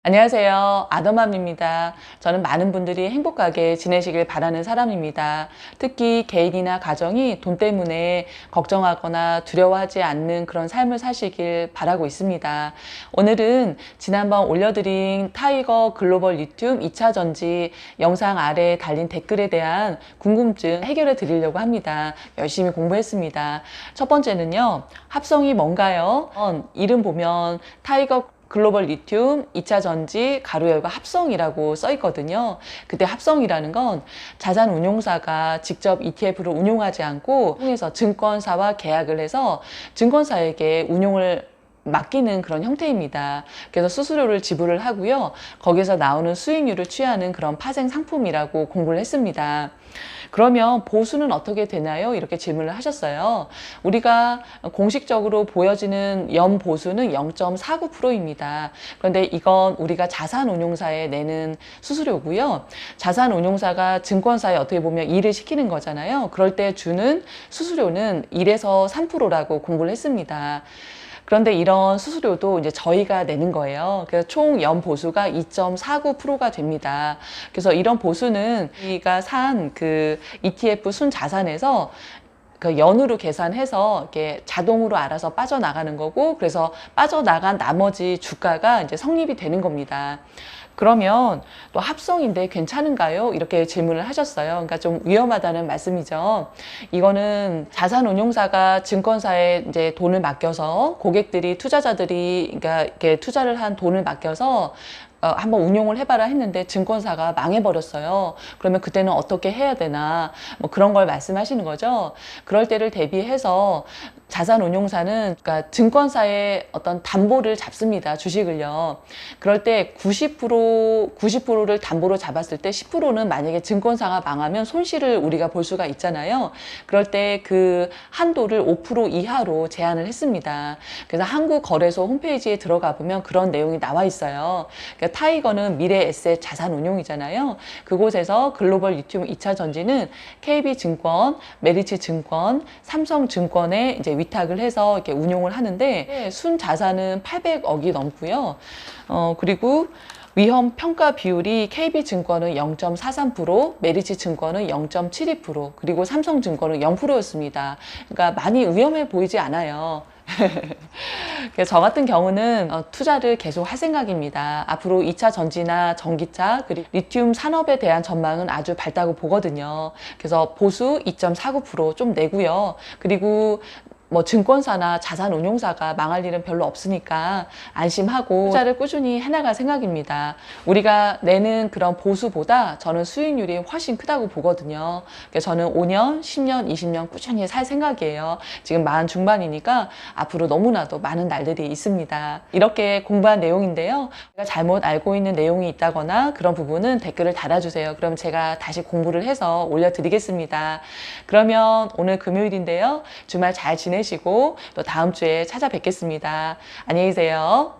안녕하세요. 아더맘입니다. 저는 많은 분들이 행복하게 지내시길 바라는 사람입니다. 특히 개인이나 가정이 돈 때문에 걱정하거나 두려워하지 않는 그런 삶을 사시길 바라고 있습니다. 오늘은 지난번 올려드린 타이거 글로벌 리튬 2차 전지 영상 아래에 달린 댓글에 대한 궁금증 해결해 드리려고 합니다. 열심히 공부했습니다. 첫 번째는요. 합성이 뭔가요? 이름 보면 타이거 글로벌 리튬 2차 전지 가로 열고 합성이라고 써 있거든요. 그때 합성이라는 건 자산 운용사가 직접 ETF를 운용하지 않고 통해서 증권사와 계약을 해서 증권사에게 운용을 맡기는 그런 형태입니다. 그래서 수수료를 지불을 하고요. 거기서 나오는 수익률을 취하는 그런 파생 상품이라고 공부를 했습니다. 그러면 보수는 어떻게 되나요? 이렇게 질문을 하셨어요. 우리가 공식적으로 보여지는 연 보수는 0.49%입니다. 그런데 이건 우리가 자산운용사에 내는 수수료고요. 자산운용사가 증권사에 어떻게 보면 일을 시키는 거잖아요. 그럴 때 주는 수수료는 1에서 3%라고 공부를 했습니다. 그런데 이런 수수료도 이제 저희가 내는 거예요. 그래서 총 연 보수가 2.49%가 됩니다. 그래서 이런 보수는 우리가 산 그 ETF 순 자산에서 그 연으로 계산해서 이렇게 자동으로 알아서 빠져나가는 거고, 그래서 빠져나간 나머지 주가가 이제 성립이 되는 겁니다. 그러면 또 합성인데 괜찮은가요? 이렇게 질문을 하셨어요. 그러니까 좀 위험하다는 말씀이죠. 이거는 자산운용사가 증권사에 이제 돈을 맡겨서 고객들이 투자자들이 그러니까 이렇게 투자를 한 돈을 맡겨서 한번 운용을 해봐라 했는데 증권사가 망해버렸어요. 그러면 그때는 어떻게 해야 되나 뭐 그런 걸 말씀하시는 거죠. 그럴 때를 대비해서 자산운용사는 그러니까 증권사의 어떤 담보를 잡습니다. 주식을요. 그럴 때 90%를 담보로 잡았을 때 10%는 만약에 증권사가 망하면 손실을 우리가 볼 수가 있잖아요. 그럴 때 그 한도를 5% 이하로 제한을 했습니다. 그래서 한국거래소 홈페이지에 들어가 보면 그런 내용이 나와 있어요. 그러니까 타이거는 미래 에셋 자산운용이잖아요. 그곳에서 글로벌 리튬 2차 전지는 KB증권, 메리츠증권, 삼성증권에 이제 위탁을 해서 이렇게 운용을 하는데 순 자산은 800억이 넘고요. 그리고 위험 평가 비율이 KB증권은 0.43%, 메리츠증권은 0.72%, 그리고 삼성증권은 0%였습니다. 그러니까 많이 위험해 보이지 않아요. 그래서 저 같은 경우는 투자를 계속 할 생각입니다. 앞으로 2차 전지나 전기차 그리고 리튬 산업에 대한 전망은 아주 밝다고 보거든요. 그래서 보수 2.49%좀 내고요. 그리고 뭐 증권사나 자산운용사가 망할 일은 별로 없으니까 안심하고 투자를 꾸준히 해나갈 생각입니다. 우리가 내는 그런 보수보다 저는 수익률이 훨씬 크다고 보거든요. 그래서 저는 5년, 10년, 20년 꾸준히 살 생각이에요. 지금 40 중반이니까 앞으로 너무나도 많은 날들이 있습니다. 이렇게 공부한 내용인데요. 제가 잘못 알고 있는 내용이 있다거나 그런 부분은 댓글을 달아주세요. 그럼 제가 다시 공부를 해서 올려드리겠습니다. 그러면 오늘 금요일인데요. 주말 잘 지내시고 또 다음 주에 찾아뵙겠습니다. 안녕히 계세요.